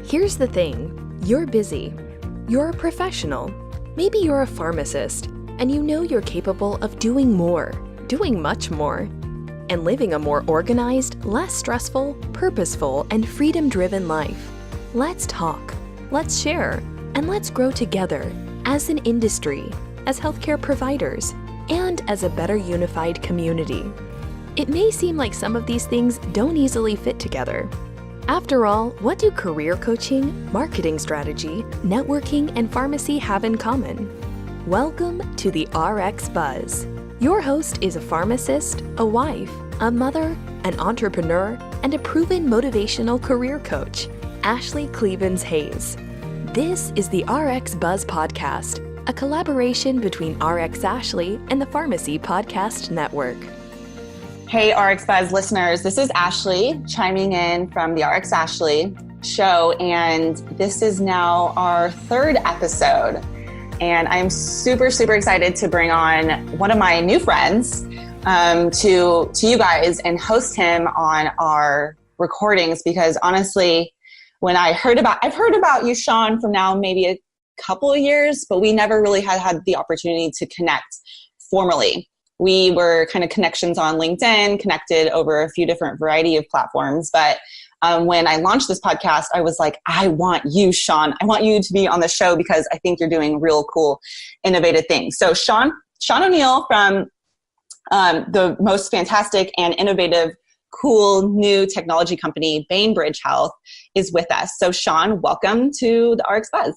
Here's the thing, you're busy. You're a professional. Maybe you're a pharmacist, and you know you're capable of doing more, doing much more, and living a more organized, less stressful, purposeful, and freedom-driven life. Let's talk, let's share, and let's grow together as an industry, as healthcare providers, and as a better unified community. It may seem like some of these things don't easily fit together. After all, what do career coaching, marketing strategy, networking, and pharmacy have in common? Welcome to the RxBuzz. Your host is a pharmacist, a wife, a mother, an entrepreneur, and a proven motivational career coach, Ashlee Kleven Hayes. This is the RxBuzz podcast, a collaboration between RxAshlee and the Pharmacy Podcast Network. Hey, RxBuzz listeners, this is Ashlee chiming in from the RxAshlee show, and this is now our third episode. And I'm super, super excited to bring on one of my new friends to you guys and host him on our recordings, because honestly, when I've heard about you, Sean, from now maybe a couple of years, but we never really had the opportunity to connect formally. We were kind of connections on LinkedIn, connected over a few different variety of platforms. But when I launched this podcast, I was like, I want you, Sean. I want you to be on the show because I think you're doing real cool, innovative things. So Sean O'Neill from the most fantastic and innovative, cool new technology company, Bainbridge Health, is with us. So Sean, welcome to the RxBuzz.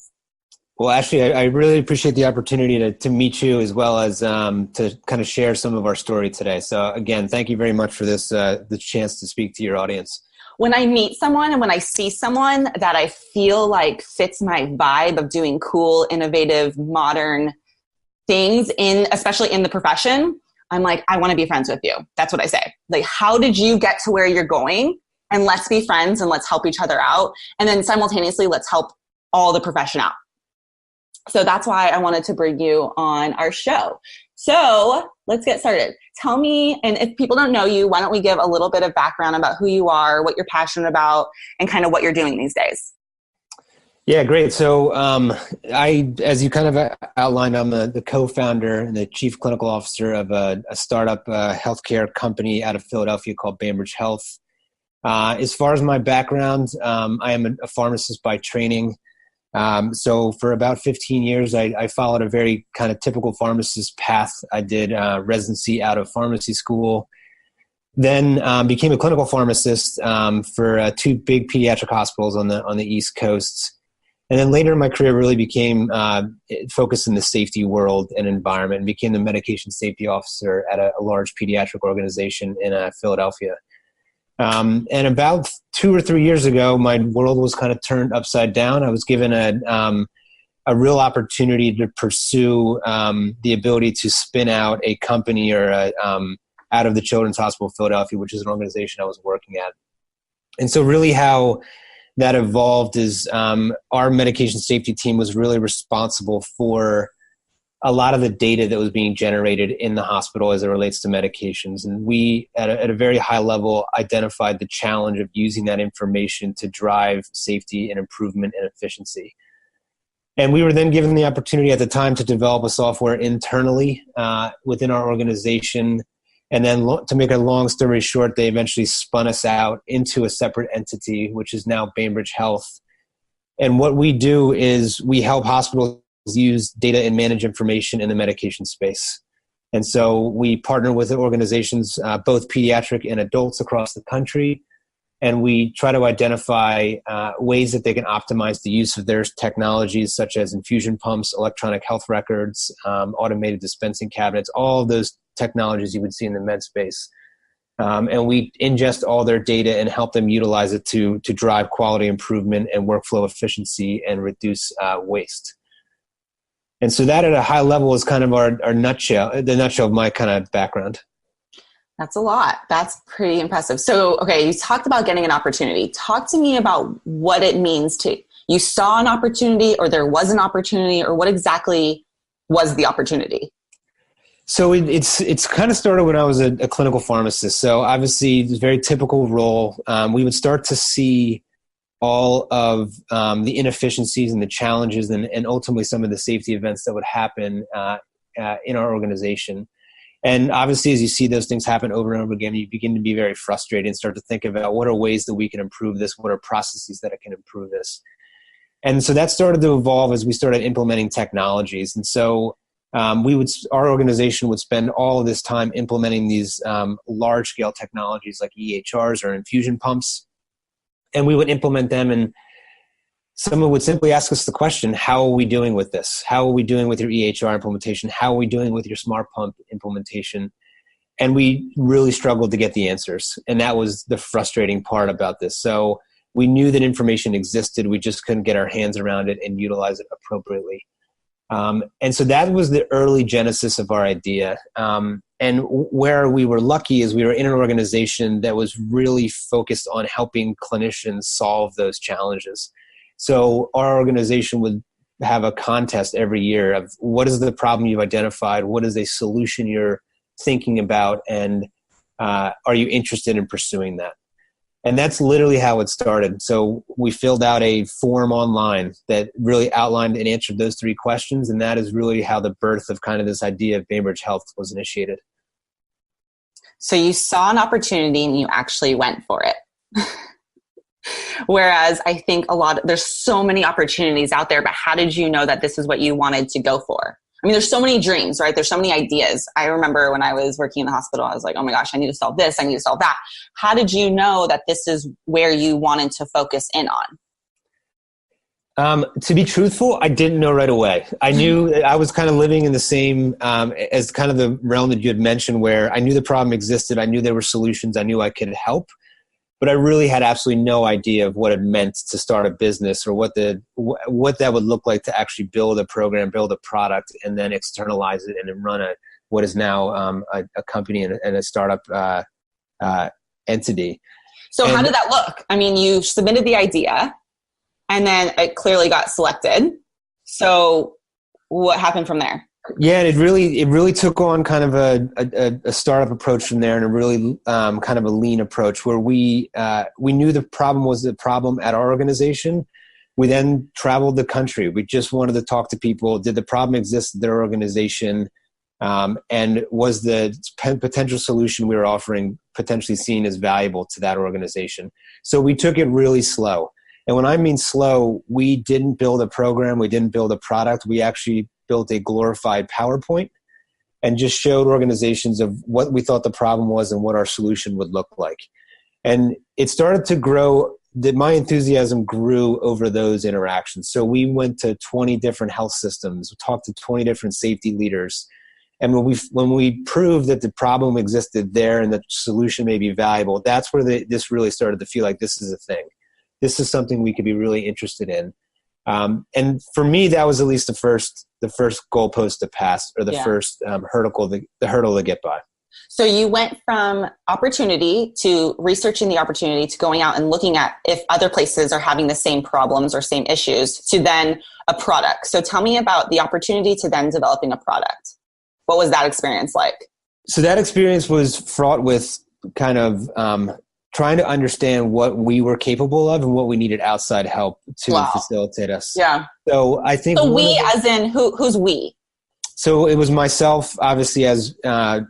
Well, Ashlee, I really appreciate the opportunity to meet you, as well as to kind of share some of our story today. So again, thank you very much for this the chance to speak to your audience. When I meet someone and when I see someone that I feel like fits my vibe of doing cool, innovative, modern things, especially in the profession, I'm like, I want to be friends with you. That's what I say. Like, how did you get to where you're going? And let's be friends and let's help each other out. And then simultaneously, let's help all the profession out. So that's why I wanted to bring you on our show. So let's get started. Tell me, and if people don't know you, why don't we give a little bit of background about who you are, what you're passionate about, and kind of what you're doing these days. Yeah, great. So as you kind of outlined, I'm the co-founder and the chief clinical officer of a startup healthcare company out of Philadelphia called Bainbridge Health. As far as my background, I am a pharmacist by training. So for about 15 years, I followed a very kind of typical pharmacist path. I did residency out of pharmacy school, then became a clinical pharmacist for two big pediatric hospitals on the East Coast. And then later in my career really became focused in the safety world and environment, and became the medication safety officer at a large pediatric organization in Philadelphia. And about 2 or 3 years ago, my world was kind of turned upside down. I was given a real opportunity to pursue the ability to spin out a company out of the Children's Hospital of Philadelphia, which is an organization I was working at. And so really how that evolved is our medication safety team was really responsible for a lot of the data that was being generated in the hospital as it relates to medications. And we, at a very high level, identified the challenge of using that information to drive safety and improvement and efficiency. And we were then given the opportunity at the time to develop a software internally within our organization. And then to make a long story short, they eventually spun us out into a separate entity, which is now Bainbridge Health. And what we do is we help hospitals use data and manage information in the medication space. And so we partner with organizations, both pediatric and adults across the country, and we try to identify ways that they can optimize the use of their technologies, such as infusion pumps, electronic health records, automated dispensing cabinets, all of those technologies you would see in the med space. And we ingest all their data and help them utilize it to drive quality improvement and workflow efficiency and reduce waste. And so that at a high level is kind of the nutshell of my kind of background. That's a lot. That's pretty impressive. So, okay, you talked about getting an opportunity. Talk to me about what it means you saw an opportunity, or there was an opportunity, or what exactly was the opportunity? So it's kind of started when I was a clinical pharmacist. So obviously it's a very typical role. We would start to see all of the inefficiencies and the challenges and ultimately some of the safety events that would happen in our organization. And obviously, as you see those things happen over and over again, you begin to be very frustrated and start to think about what are ways that we can improve this? What are processes that can improve this? And so that started to evolve as we started implementing technologies. And so our organization would spend all of this time implementing these large-scale technologies like EHRs or infusion pumps. And we would implement them, and someone would simply ask us the question, how are we doing with this? How are we doing with your EHR implementation? How are we doing with your smart pump implementation? And we really struggled to get the answers. And that was the frustrating part about this. So we knew that information existed. We just couldn't get our hands around it and utilize it appropriately. And so that was the early genesis of our idea. And where we were lucky is we were in an organization that was really focused on helping clinicians solve those challenges. So our organization would have a contest every year of what is the problem you've identified, what is a solution you're thinking about, and are you interested in pursuing that? And that's literally how it started. So we filled out a form online that really outlined and answered those three questions, and that is really how the birth of kind of this idea of Bainbridge Health was initiated. So you saw an opportunity and you actually went for it. Whereas I think there's so many opportunities out there, but how did you know that this is what you wanted to go for? I mean, there's so many dreams, right? There's so many ideas. I remember when I was working in the hospital, I was like, oh my gosh, I need to solve this. I need to solve that. How did you know that this is where you wanted to focus in on? To be truthful, I didn't know right away. I knew I was kind of living in the same, as kind of the realm that you had mentioned, where I knew the problem existed. I knew there were solutions. I knew I could help. But I really had absolutely no idea of what it meant to start a business or what that would look like to actually build a program, build a product, and then externalize it and then run what is now a company and a startup entity. So how did that look? I mean, you submitted the idea, and then it clearly got selected. So what happened from there? Yeah, and it really took on kind of a startup approach from there, and a really kind of a lean approach where we knew the problem was the problem at our organization. We then traveled the country. We just wanted to talk to people. Did the problem exist at their organization? And was the potential solution we were offering potentially seen as valuable to that organization? So we took it really slow. And when I mean slow, we didn't build a program. We didn't build a product. We actually built a glorified PowerPoint and just showed organizations of what we thought the problem was and what our solution would look like. And it started to grow. My enthusiasm grew over those interactions. So we went to 20 different health systems, talked to 20 different safety leaders. And when we proved that the problem existed there and the solution may be valuable, that's where this really started to feel like this is a thing. This is something we could be really interested in. And for me, that was at least the first goalpost to pass, or the first hurdle to get by. So you went from opportunity to researching the opportunity to going out and looking at if other places are having the same problems or same issues to then a product. So tell me about the opportunity to then developing a product. What was that experience like? So that experience was fraught with kind of trying to understand what we were capable of and what we needed outside help to facilitate us. Yeah. So I think as in who's we? So it was myself, obviously, as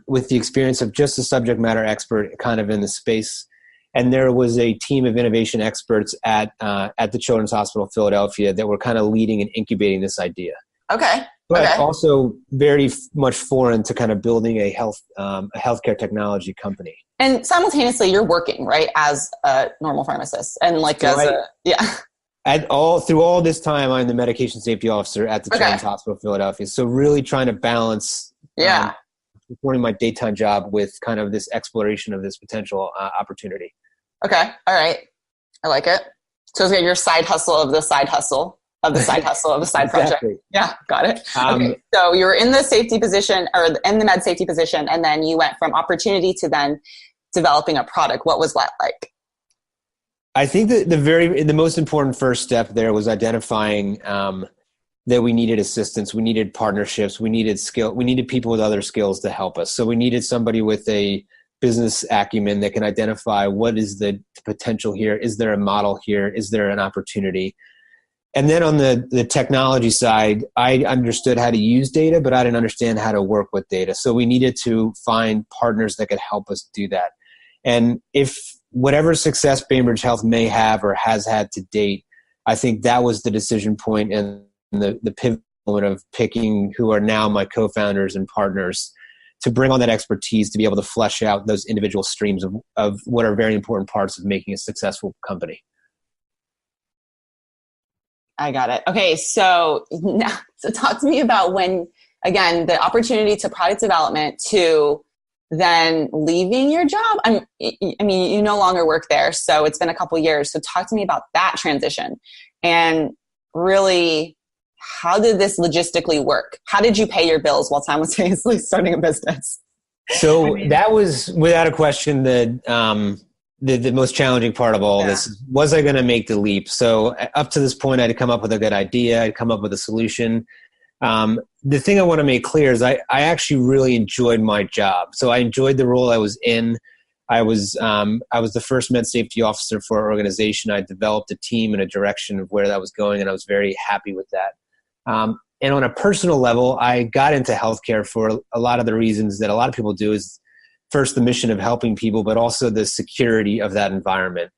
with the experience of just a subject matter expert kind of in the space. And there was a team of innovation experts at the Children's Hospital of Philadelphia that were kind of leading and incubating this idea. Okay. But also very much foreign to kind of building a healthcare technology company. And simultaneously, you're working, right, as a normal pharmacist, and through all this time, I'm the medication safety officer at the Children's Hospital of Philadelphia. So really trying to balance performing my daytime job with kind of this exploration of this potential opportunity. Okay, all right, I like it. So it's your side hustle of the side hustle of the side hustle of the side project. Yeah, got it. Okay. So you were in the safety position, or in the med safety position, and then you went from opportunity to then developing a product. What was that like? I think that the most important first step there was identifying that we needed assistance, we needed partnerships, we needed people with other skills to help us. So we needed somebody with a business acumen that can identify what is the potential here. Is there a model here? Is there an opportunity? And then on the technology side, I understood how to use data, but I didn't understand how to work with data. So we needed to find partners that could help us do that. And if whatever success Bainbridge Health may have or has had to date, I think that was the decision point and the pivot moment of picking who are now my co-founders and partners to bring on that expertise to be able to flesh out those individual streams of what are very important parts of making a successful company. I got it. Okay. So talk to me about when, again, the opportunity to product development to then leaving your job. I mean, you no longer work there, so it's been a couple of years. So talk to me about that transition and really, how did this logistically work? How did you pay your bills while simultaneously starting a business? So that was without a question the most challenging part of all this. Was I going to make the leap? So up to this point, I'd come up with a good idea. I'd come up with a solution. The thing I want to make clear is I actually really enjoyed my job. So I enjoyed the role I was in. I was the first med safety officer for our organization. I developed a team and a direction of where that was going, and I was very happy with that. And on a personal level, I got into healthcare for a lot of the reasons that a lot of people do is first the mission of helping people, but also the security of that environment.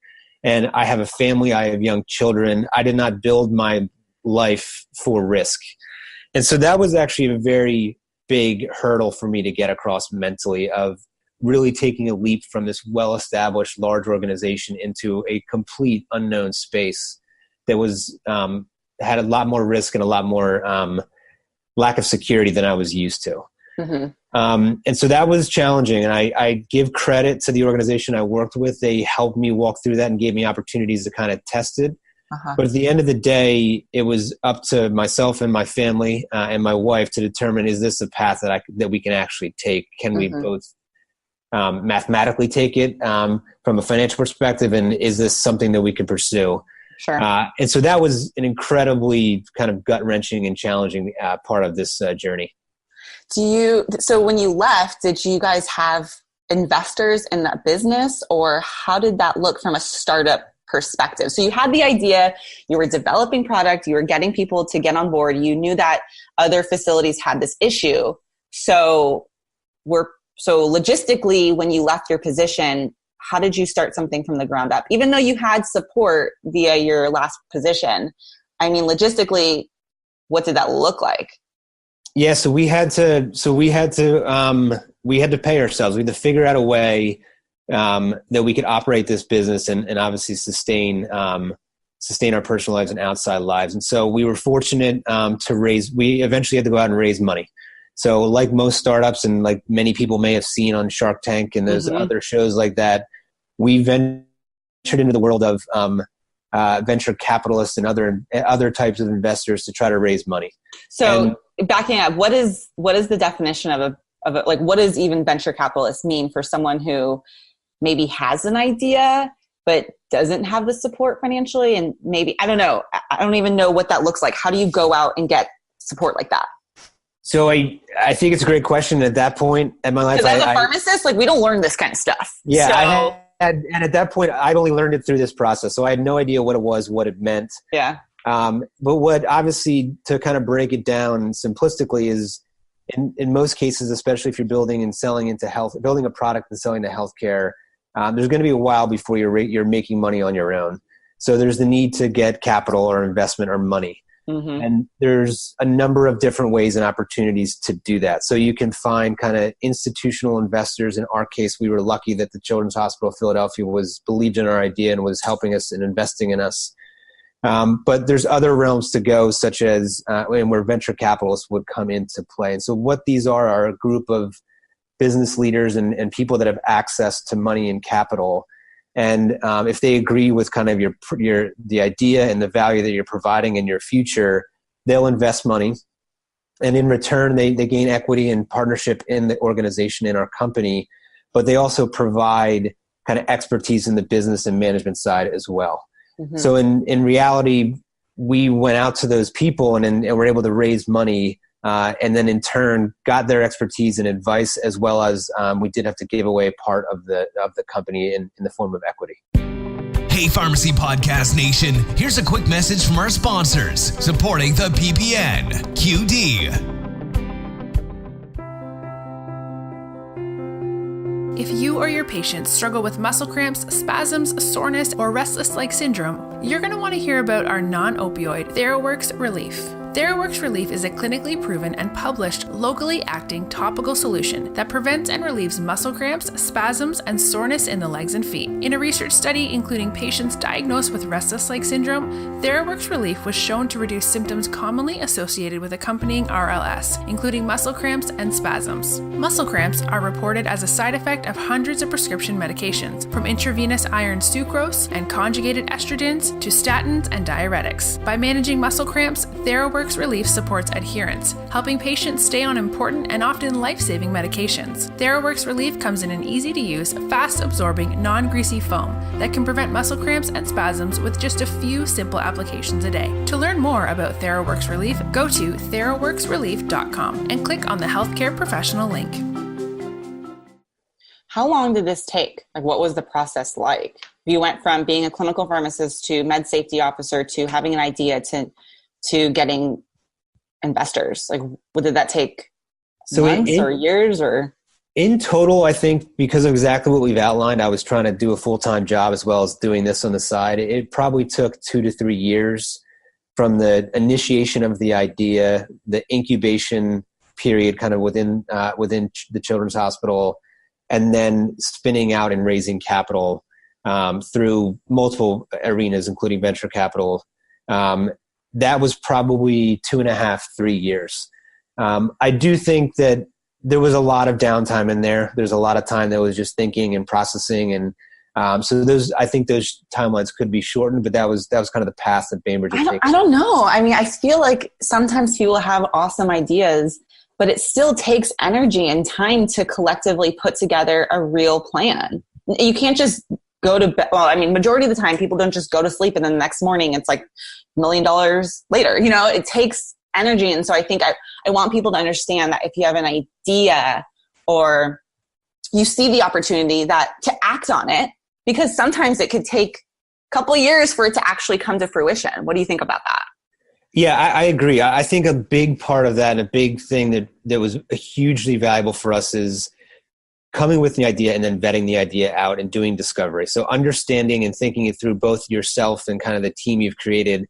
And I have a family, I have young children. I did not build my life for risk. And so that was actually a very big hurdle for me to get across mentally of really taking a leap from this well-established large organization into a complete unknown space that was had a lot more risk and a lot more lack of security than I was used to. Mm-hmm. And so that was challenging. And I give credit to the organization I worked with. They helped me walk through that and gave me opportunities to kind of test it. Uh-huh. But at the end of the day, it was up to myself and my family and my wife to determine, is this a path that we can actually take? Can we both mathematically take it from a financial perspective? And is this something that we can pursue? Sure. And so that was an incredibly kind of gut-wrenching and challenging part of this journey. So when you left, did you guys have investors in that business, or how did that look from a startup perspective? So you had the idea, you were developing product, you were getting people to get on board, you knew that other facilities had this issue. So logistically, when you left your position, how did you start something from the ground up? Even though you had support via your last position, I mean, logistically, what did that look like? Yeah, so we had to pay ourselves. We had to figure out a way that we could operate this business and obviously sustain our personal lives and outside lives. And so we were fortunate we eventually had to go out and raise money. So like most startups and like many people may have seen on Shark Tank and those other shows like that, we ventured into the world of venture capitalists and other types of investors to try to raise money. So backing up, what is the definition of like, what does even venture capitalists mean for someone who maybe has an idea but doesn't have the support financially? And maybe, I don't know, I don't even know what that looks like. How do you go out and get support like that? So I think it's a great question at that point in my life. Because as a pharmacist, like, we don't learn this kind of stuff. Yeah. And at that point, I only learned it through this process. So I had no idea what it was, what it meant. Yeah. But what obviously, to kind of break it down simplistically, is in most cases, especially if you're building and selling into health, building a product and selling to healthcare, there's going to be a while before you're making money on your own. So there's the need to get capital or investment or money. Mm-hmm. And there's a number of different ways and opportunities to do that. So you can find kind of institutional investors. In our case, we were lucky that the Children's Hospital of Philadelphia believed in our idea and was helping us and investing in us. But there's other realms to go, such as and where venture capitalists would come into play. And so what these are a group of business leaders and people that have access to money and capital. And if they agree with kind of the idea and the value that you're providing in your future, they'll invest money. And in return, they gain equity and partnership in the organization, in our company. But they also provide kind of expertise in the business and management side as well. Mm-hmm. So in reality, we went out to those people and were able to raise money and then in turn got their expertise and advice, as well as we did have to give away part of the company in the form of equity. Hey, Pharmacy Podcast Nation, here's a quick message from our sponsors supporting the PPN, QD. If you or your patients struggle with muscle cramps, spasms, soreness, or restless leg syndrome, you're going to want to hear about our non-opioid TheraWorks Relief. TheraWorks Relief is a clinically proven and published locally acting topical solution that prevents and relieves muscle cramps, spasms, and soreness in the legs and feet. In a research study including patients diagnosed with restless leg syndrome, TheraWorks Relief was shown to reduce symptoms commonly associated with accompanying RLS, including muscle cramps and spasms. Muscle cramps are reported as a side effect of hundreds of prescription medications, from intravenous iron sucrose and conjugated estrogens to statins and diuretics. By managing muscle cramps, TheraWorks Relief supports adherence, helping patients stay on important and often life-saving medications. TheraWorks Relief comes in an easy-to-use, fast-absorbing, non-greasy foam that can prevent muscle cramps and spasms with just a few simple applications a day. To learn more about TheraWorks Relief, go to theraworksrelief.com and click on the healthcare professional link. How long did this take? Like, what was the process like? You went from being a clinical pharmacist to med safety officer to having an idea to getting investors. Like, what did that take? Months or years or? In total, I think because of exactly what we've outlined, I was trying to do a full-time job as well as doing this on the side. It probably took 2 to 3 years from the initiation of the idea, the incubation period kind of within the Children's Hospital, and then spinning out and raising capital through multiple arenas, including venture capital. That was probably 2.5, 3 years. I do think that there was a lot of downtime in there. There's a lot of time that was just thinking and processing. And so I think those timelines could be shortened, but that was kind of the path that Bainbridge has taken. I don't know. I mean, I feel like sometimes people have awesome ideas, but it still takes energy and time to collectively put together a real plan. You can't just go to bed. Well, I mean, majority of the time people don't just go to sleep and then the next morning it's like $1 million later. You know, it takes energy. And so I think I want people to understand that if you have an idea or you see the opportunity that to act on it, because sometimes it could take a couple of years for it to actually come to fruition. What do you think about that? Yeah, I agree. I think a big part of that and a big thing that was hugely valuable for us is coming with the idea and then vetting the idea out and doing discovery. So understanding and thinking it through both yourself and kind of the team you've created,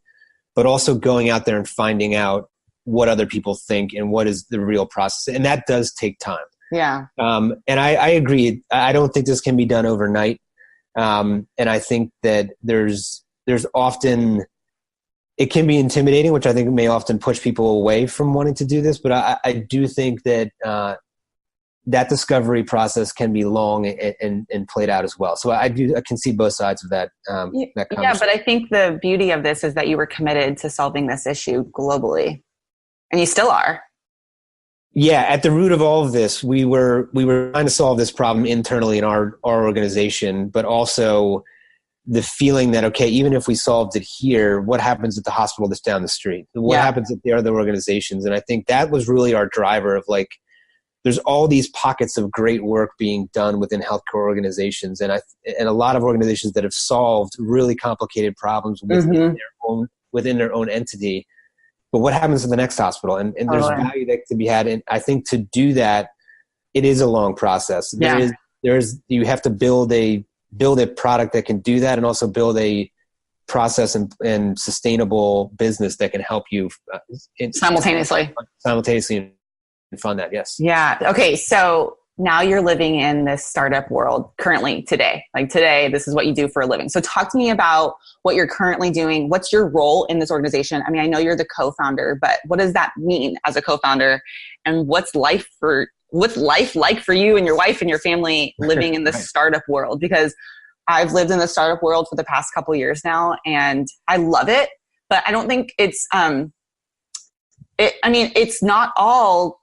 but also going out there and finding out what other people think and what is the real process. And that does take time. Yeah. And I agree. I don't think this can be done overnight. And I think that there's often, it can be intimidating, which I think may often push people away from wanting to do this. But I do think that that discovery process can be long and played out as well. So I can see both sides of that. That yeah, but I think the beauty of this is that you were committed to solving this issue globally, and you still are. Yeah, at the root of all of this, we were trying to solve this problem internally in our organization, but also the feeling that, okay, even if we solved it here, what happens at the hospital that's down the street? What happens at the other organizations? And I think that was really our driver of like, there's all these pockets of great work being done within healthcare organizations, and a lot of organizations that have solved really complicated problems within their own entity. But what happens to the next hospital? And there's value that can be had. And I think to do that, it is a long process. Yeah. You have to build a product that can do that, and also build a process and sustainable business that can help you simultaneously fund that. Yes. Yeah. Okay. So now you're living in this startup world currently today. Like today, this is what you do for a living. So talk to me about what you're currently doing. What's your role in this organization? I mean, I know you're the co-founder, but what does that mean as a co-founder? And what's life like for you and your wife and your family living in this startup world? Because I've lived in the startup world for the past couple of years now, and I love it, but I don't think it's, it's not all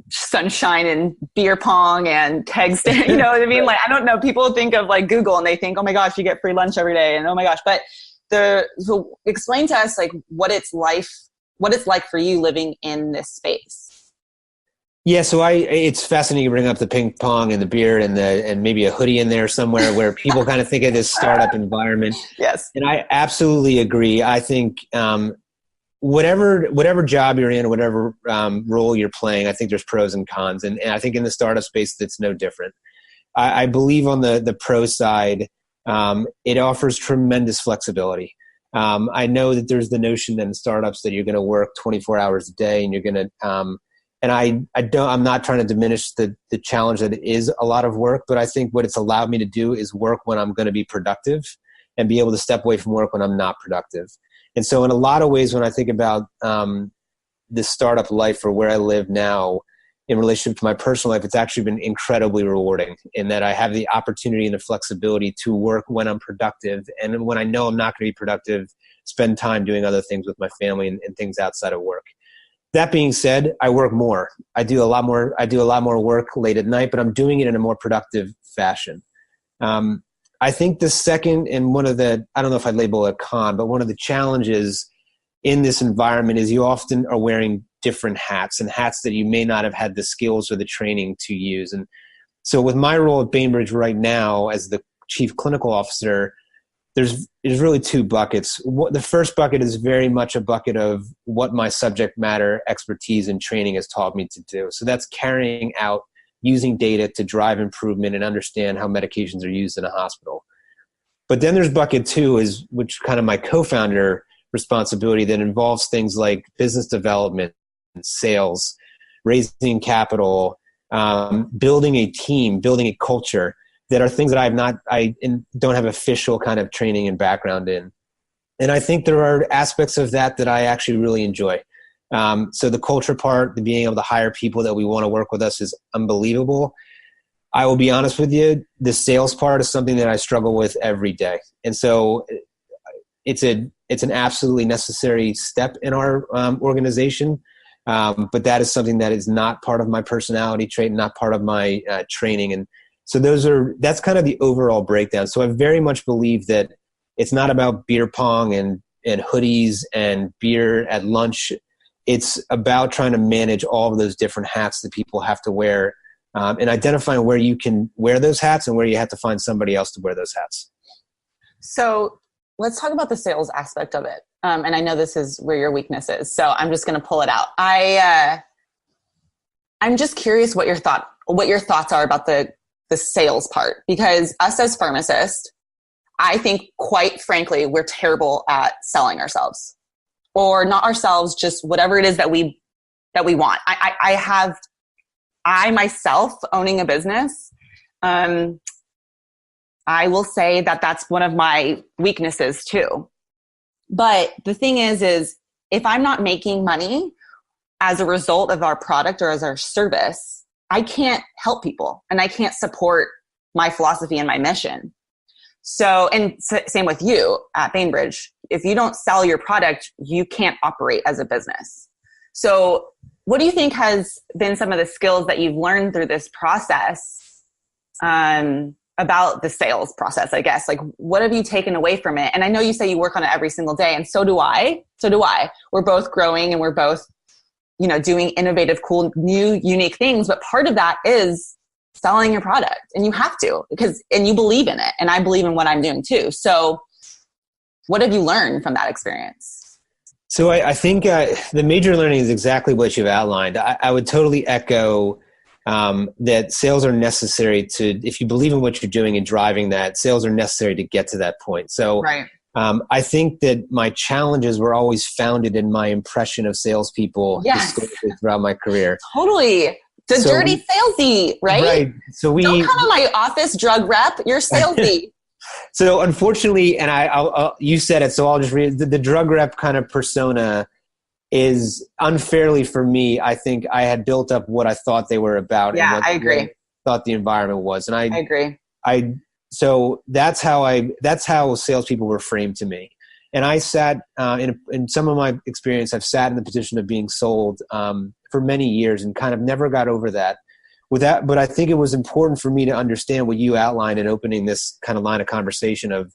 sunshine and beer pong and keg stand, you know what I mean? Like, I don't know. People think of like Google and they think, oh my gosh, you get free lunch every day. And oh my gosh. But so explain to us like what it's like for you living in this space. Yeah, so it's fascinating you bring up the ping pong and the beard and maybe a hoodie in there somewhere where people kind of think of this startup environment. Yes. And I absolutely agree. I think whatever job you're in, whatever role you're playing, I think there's pros and cons. And I think in the startup space, it's no different. I believe on the pro side, it offers tremendous flexibility. I know that there's the notion that in startups that you're going to work 24 hours a day and you're going to and I'm not trying to diminish the challenge that it is a lot of work, but I think what it's allowed me to do is work when I'm going to be productive and be able to step away from work when I'm not productive. And so in a lot of ways, when I think about the startup life or where I live now in relationship to my personal life, it's actually been incredibly rewarding in that I have the opportunity and the flexibility to work when I'm productive. And when I know I'm not going to be productive, spend time doing other things with my family and things outside of work. That being said, I work more. I do a lot more work late at night, but I'm doing it in a more productive fashion. I think the second and one of the, I don't know if I'd label it a con, but one of the challenges in this environment is you often are wearing different hats and hats that you may not have had the skills or the training to use. And so with my role at Bainbridge right now as the Chief Clinical Officer, there's really two buckets. The first bucket is very much a bucket of what my subject matter expertise and training has taught me to do. So that's carrying out, using data to drive improvement and understand how medications are used in a hospital. But then there's bucket two, which kind of my co-founder responsibility that involves things like business development, sales, raising capital, building a team, building a culture, that are things that I don't have official kind of training and background in. And I think there are aspects of that I actually really enjoy. So the culture part, the being able to hire people that we want to work with us is unbelievable. I will be honest with you, the sales part is something that I struggle with every day. And so it's an absolutely necessary step in our organization. But that is something that is not part of my personality trait, not part of my training. And so that's kind of the overall breakdown. So I very much believe that it's not about beer pong and hoodies and beer at lunch. It's about trying to manage all of those different hats that people have to wear, and identifying where you can wear those hats and where you have to find somebody else to wear those hats. So let's talk about the sales aspect of it. And I know this is where your weakness is, so I'm just going to pull it out. I'm just curious what your thoughts are about the sales part, because us as pharmacists, I think quite frankly, we're terrible at selling ourselves, or not ourselves, just whatever it is that we want. I myself owning a business, I will say that that's one of my weaknesses too. But the thing is if I'm not making money as a result of our product or as our service, I can't help people and I can't support my philosophy and my mission. So, and same with you at Bainbridge. If you don't sell your product, you can't operate as a business. So what do you think has been some of the skills that you've learned through this process about the sales process, I guess? Like, what have you taken away from it? And I know you say you work on it every single day, and so do I. We're both growing and we're both, doing innovative, cool, new, unique things. But part of that is selling your product, and you have to, and you believe in it. And I believe in what I'm doing too. So what have you learned from that experience? So I think the major learning is exactly what you've outlined. I would totally echo that sales are necessary if you believe in what you're doing and driving that, sales are necessary to get to that point. So right. I think that my challenges were always founded in my impression of salespeople historically throughout my career. Totally. Dirty salesy, right? Right. So don't come to my office, drug rep. You're salesy. So unfortunately, and I'll you said it, so I'll just read the drug rep kind of persona is unfairly for me. I think I had built up what I thought they were about. Yeah, and what I agree. I thought the environment was, and I agree. So that's how salespeople were framed to me. And I sat in some of my experience, I've sat in the position of being sold for many years and kind of never got over that. But I think it was important for me to understand what you outlined in opening this kind of line of conversation of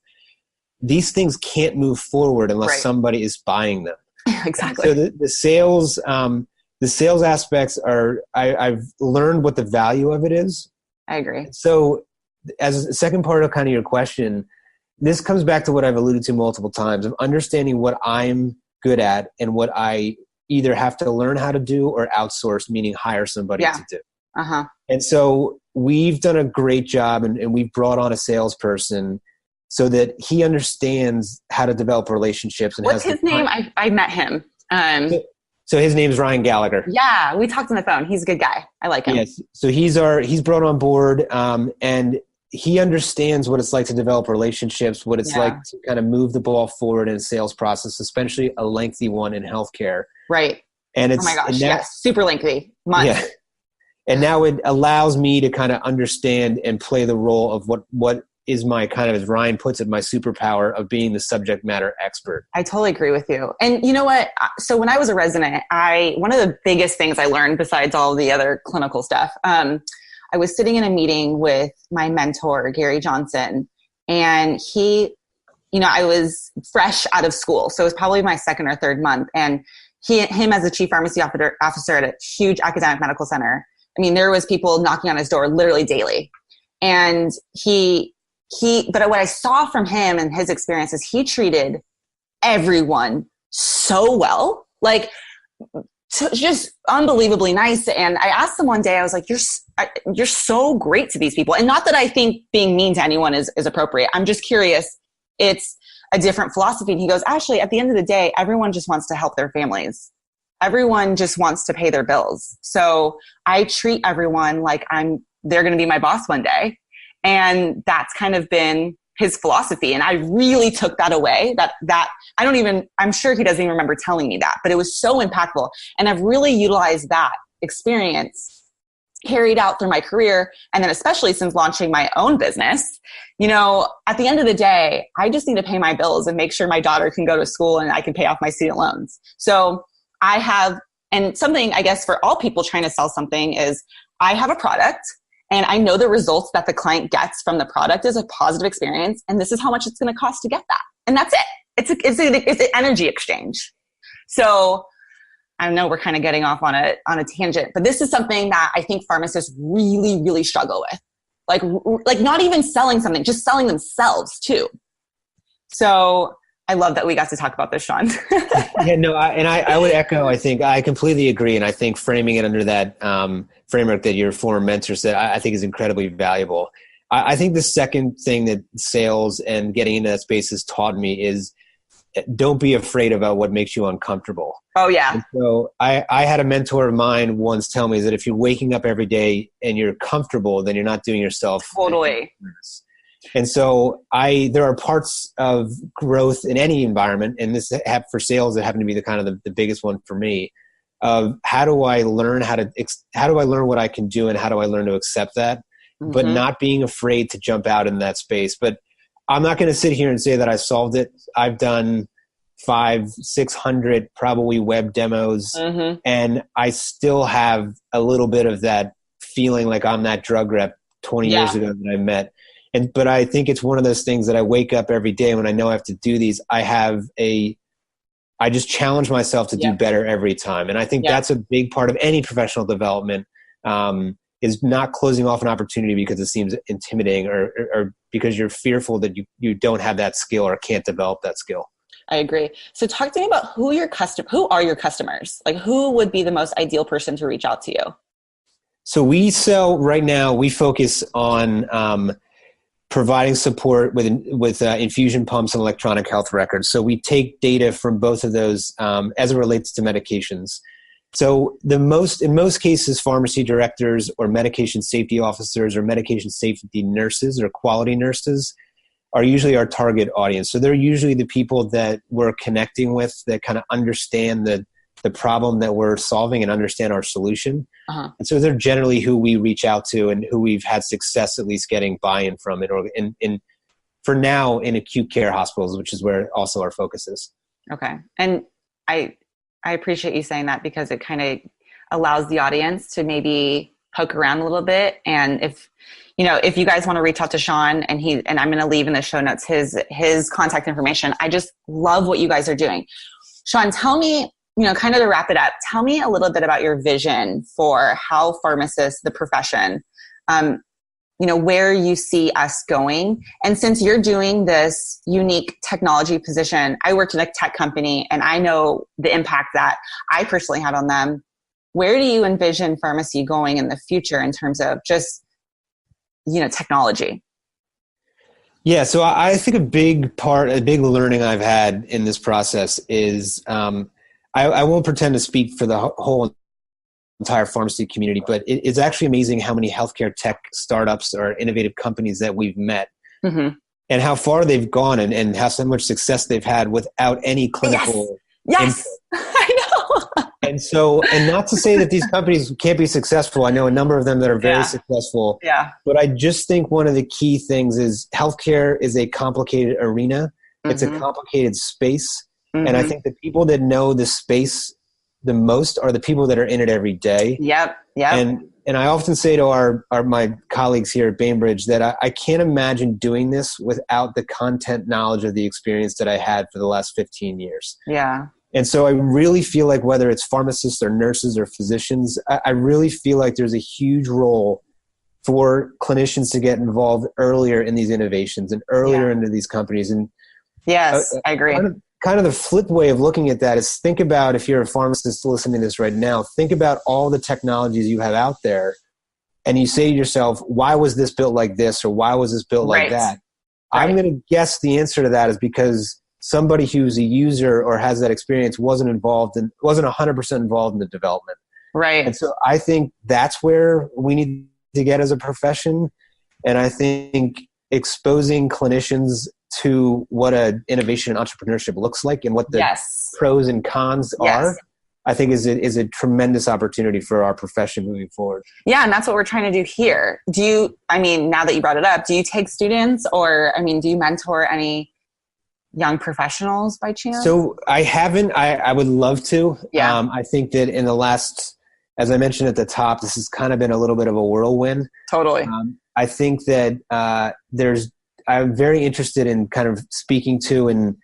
these things can't move forward unless somebody is buying them. Exactly. So the sales, the sales aspects are, I've learned what the value of it is. I agree. So as a second part of kind of your question, this comes back to what I've alluded to multiple times of understanding what I'm good at and what I either have to learn how to do or outsource, meaning hire somebody to do. Uh-huh. And so we've done a great job and we've brought on a salesperson so that he understands how to develop relationships. And what's his name? I met him. So his name is Ryan Gallagher. Yeah, we talked on the phone. He's a good guy. I like him. Yes. So he's brought on board and he understands what it's like to develop relationships, what it's like to kind of move the ball forward in a sales process, especially a lengthy one in healthcare. Right. And it's, oh my gosh, yes. Super lengthy. Months. Yeah. And now it allows me to kind of understand and play the role of what is my kind of, as Ryan puts it, my superpower of being the subject matter expert. I totally agree with you. And you know what? So when I was a resident, one of the biggest things I learned besides all the other clinical stuff, I was sitting in a meeting with my mentor, Gary Johnson, and I was fresh out of school. So it was probably my second or third month. And him as the chief pharmacy officer at a huge academic medical center. I mean, there was people knocking on his door literally daily. And but what I saw from him and his experience is he treated everyone so well, like just unbelievably nice. And I asked him one day, I was like, you're so great to these people. And not that I think being mean to anyone is appropriate. I'm just curious. It's a different philosophy. And he goes, Ashlee, at the end of the day, everyone just wants to help their families. Everyone just wants to pay their bills. So I treat everyone like they're going to be my boss one day. And that's kind of been his philosophy. And I really took that away, that I'm sure he doesn't even remember telling me that, but it was so impactful. And I've really utilized that experience carried out through my career. And then especially since launching my own business, at the end of the day, I just need to pay my bills and make sure my daughter can go to school and I can pay off my student loans. So and something I guess for all people trying to sell something is I have a product and I know the results that the client gets from the product is a positive experience. And this is how much it's going to cost to get that. And that's it. It's an energy exchange. So I know we're kind of getting off on a tangent, but this is something that I think pharmacists really, really struggle with. Like not even selling something, just selling themselves too. So I love that we got to talk about this, Sean. Yeah, no, I would echo, I think I completely agree. And I think framing it under that framework that your former mentor said, I think is incredibly valuable. I think the second thing that sales and getting into that space has taught me is don't be afraid about what makes you uncomfortable. Oh, yeah. And so I had a mentor of mine once tell me that if you're waking up every day and you're comfortable, then you're not doing yourself. Totally. And so there are parts of growth in any environment, and this for sales that happen to be the biggest one for me, of how do I learn what I can do and how do I learn to accept that, but not being afraid to jump out in that space. But I'm not going to sit here and say that I solved it. I've done 500-600 probably web demos, and I still have a little bit of that feeling like I'm that drug rep 20 years ago that I met. But I think it's one of those things that I wake up every day when I know I have to do these. I just challenge myself to do better every time. And I think that's a big part of any professional development, is not closing off an opportunity because it seems intimidating or because you're fearful that you don't have that skill or can't develop that skill. I agree. So talk to me about who are your customers? Like who would be the most ideal person to reach out to you? So right now we focus on, providing support with infusion pumps and electronic health records. So we take data from both of those as it relates to medications. So in most cases, pharmacy directors or medication safety officers or medication safety nurses or quality nurses are usually our target audience. So they're usually the people that we're connecting with that kind of understand the problem that we're solving and understand our solution. And so they're generally who we reach out to and who we've had success at least getting buy-in from for now in acute care hospitals, which is where also our focus is. Okay. And I appreciate you saying that because it kind of allows the audience to maybe poke around a little bit. And if you guys want to reach out to Sean and I'm going to leave in the show notes his contact information. I just love what you guys are doing. Sean, tell me, kind of to wrap it up, tell me a little bit about your vision for how pharmacists, the profession, where you see us going. And since you're doing this unique technology position, I worked in a tech company and I know the impact that I personally had on them. Where do you envision pharmacy going in the future in terms of just, technology? Yeah, so I think a big learning I've had in this process is I won't pretend to speak for the whole entire pharmacy community, but it's actually amazing how many healthcare tech startups or innovative companies that we've met, and how far they've gone and how so much success they've had without any clinical Yes. I know. And not to say that these companies can't be successful. I know a number of them that are very successful. Yeah. But I just think one of the key things is healthcare is a complicated arena. It's a complicated space. And I think the people that know the space the most are the people that are in it every day. Yep. And I often say to my colleagues here at Bainbridge that I can't imagine doing this without the content knowledge of the experience that I had for the last 15 years. Yeah. And so I really feel like whether it's pharmacists or nurses or physicians, I really feel like there's a huge role for clinicians to get involved earlier in these innovations and earlier into these companies. And yes, I agree. Kind of the flip way of looking at that is think about, if you're a pharmacist listening to this right now, think about all the technologies you have out there and you say to yourself, why was this built like this? Or why was this built like that? Right. I'm going to guess the answer to that is because somebody who's a user or has that experience wasn't 100% involved in the development. Right. And so I think that's where we need to get as a profession. And I think exposing clinicians to what an innovation and entrepreneurship looks like and what the pros and cons are, I think is a tremendous opportunity for our profession moving forward. Yeah. And that's what we're trying to do here. Now that you brought it up, do you take students or, do you mentor any young professionals by chance? So I haven't. I would love to. Yeah. I think that in the last, as I mentioned at the top, this has kind of been a little bit of a whirlwind. Totally. I think that I'm very interested in kind of speaking to and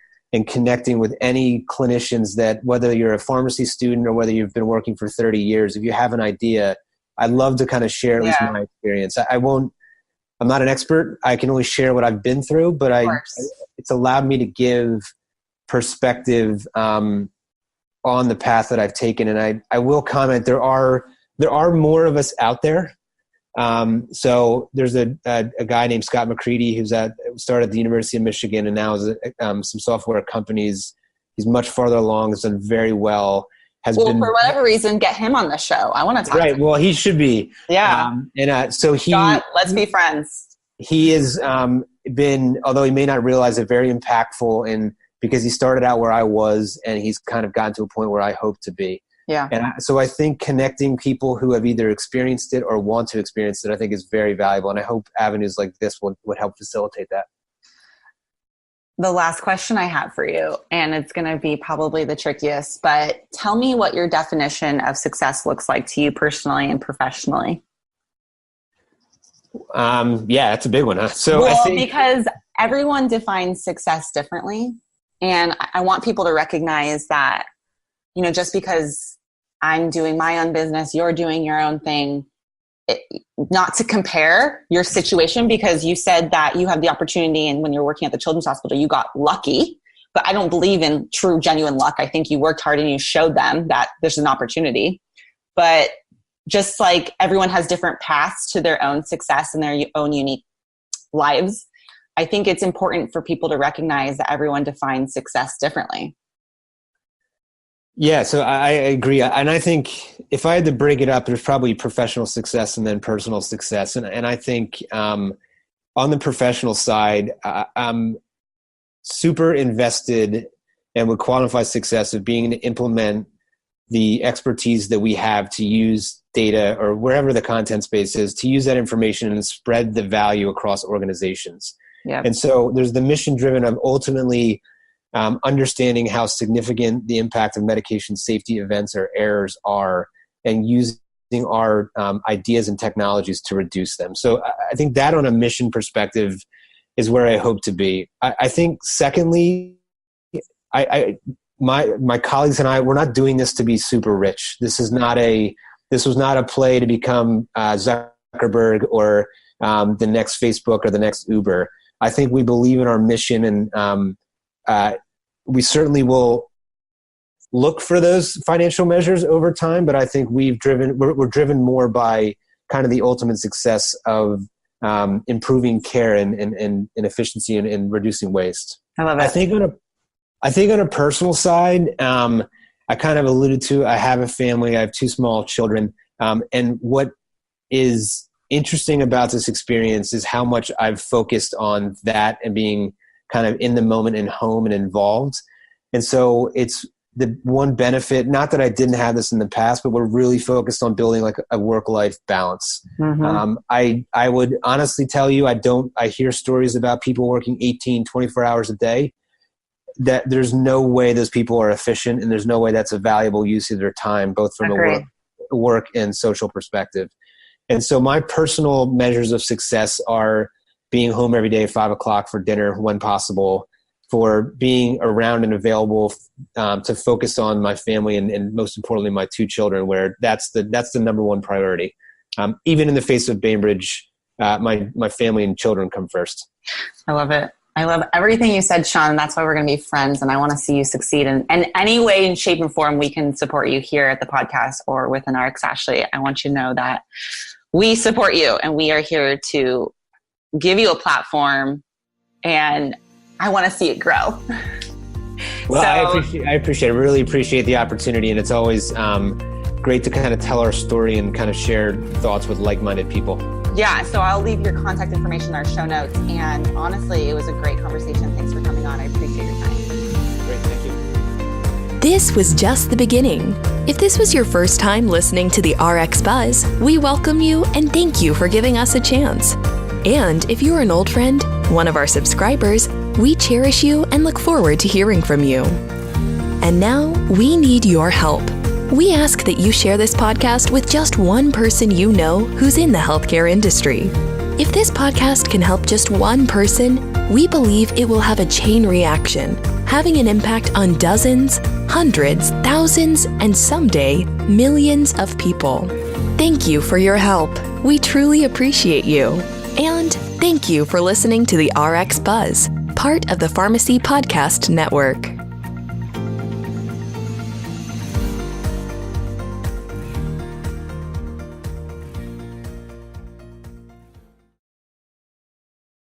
connecting with any clinicians that, whether you're a pharmacy student or whether you've been working for 30 years, if you have an idea, I'd love to kind of share at least my experience. I'm not an expert. I can only share what I've been through, but it's allowed me to give perspective on the path that I've taken. And I will comment, there are more of us out there. So there's a guy named Scott McCready who's started at the University of Michigan and now is some software companies. He's much farther along, has done very well. For whatever reason, get him on the show. I want to talk to him. Right. Well, he should be. Yeah. Scott, let's be friends. He has been, although he may not realize it, very impactful because he started out where I was and he's kind of gotten to a point where I hope to be. Yeah. And so I think connecting people who have either experienced it or want to experience it, I think is very valuable. And I hope avenues like this would help facilitate that. The last question I have for you, and it's going to be probably the trickiest, but tell me what your definition of success looks like to you personally and professionally. Yeah, that's a big one. Huh? Because everyone defines success differently. And I want people to recognize that, just because I'm doing my own business, you're doing your own thing, not to compare your situation, because you said that you have the opportunity and when you're working at the children's hospital, you got lucky, but I don't believe in true, genuine luck. I think you worked hard and you showed them that there's an opportunity. But just like everyone has different paths to their own success and their own unique lives, I think it's important for people to recognize that everyone defines success differently. Yeah, so I agree. And I think if I had to break it up, there's probably professional success and then personal success. And I think on the professional side, I'm super invested and would quantify success of being to implement the expertise that we have to use data or wherever the content space is, to use that information and spread the value across organizations. Yeah. And so there's the mission driven of ultimately understanding how significant the impact of medication safety events or errors are and using our ideas and technologies to reduce them. So I think that on a mission perspective is where I hope to be. I think secondly, my colleagues and I, we're not doing this to be super rich. This was not a play to become Zuckerberg or the next Facebook or the next Uber. I think we believe in our mission, and we certainly will look for those financial measures over time. But I think we're driven more by kind of the ultimate success of improving care and efficiency and reducing waste. I love it. I think on a personal side, I kind of alluded to, I have a family, I have 2 small children. And what is interesting about this experience is how much I've focused on that and being kind of in the moment and home and involved. And so it's the one benefit, not that I didn't have this in the past, but we're really focused on building like a work-life balance. Mm-hmm. I would honestly tell you, I hear stories about people working 18, 24 hours a day, that there's no way those people are efficient, and there's no way that's a valuable use of their time, both from a work and social perspective. And so my personal measures of success are being home every day at 5:00 for dinner when possible, for being around and available to focus on my family and most importantly, my 2 children, where that's the number one priority. Even in the face of Bainbridge, my family and children come first. I love it. I love everything you said, Sean. That's why we're going to be friends, and I want to see you succeed in any way, in shape, and form we can support you here at the podcast or with an RxAshlee. I want you to know that we support you, and we are here to give you a platform, and I want to see it grow. Well, I appreciate it. Really appreciate the opportunity, and it's always great to kind of tell our story and kind of share thoughts with like-minded people. Yeah, so I'll leave your contact information in our show notes. And honestly, it was a great conversation. Thanks for coming on. I appreciate your time. Great, thank you. This was just the beginning. If this was your first time listening to the RxBuzz, we welcome you and thank you for giving us a chance. And if you're an old friend, one of our subscribers, we cherish you and look forward to hearing from you. And now, we need your help. We ask that you share this podcast with just one person you know who's in the healthcare industry. If this podcast can help just one person, we believe it will have a chain reaction, having an impact on dozens, hundreds, thousands, and someday, millions of people. Thank you for your help. We truly appreciate you. And thank you for listening to the RxBuzz, part of the PharmD Podcast Network.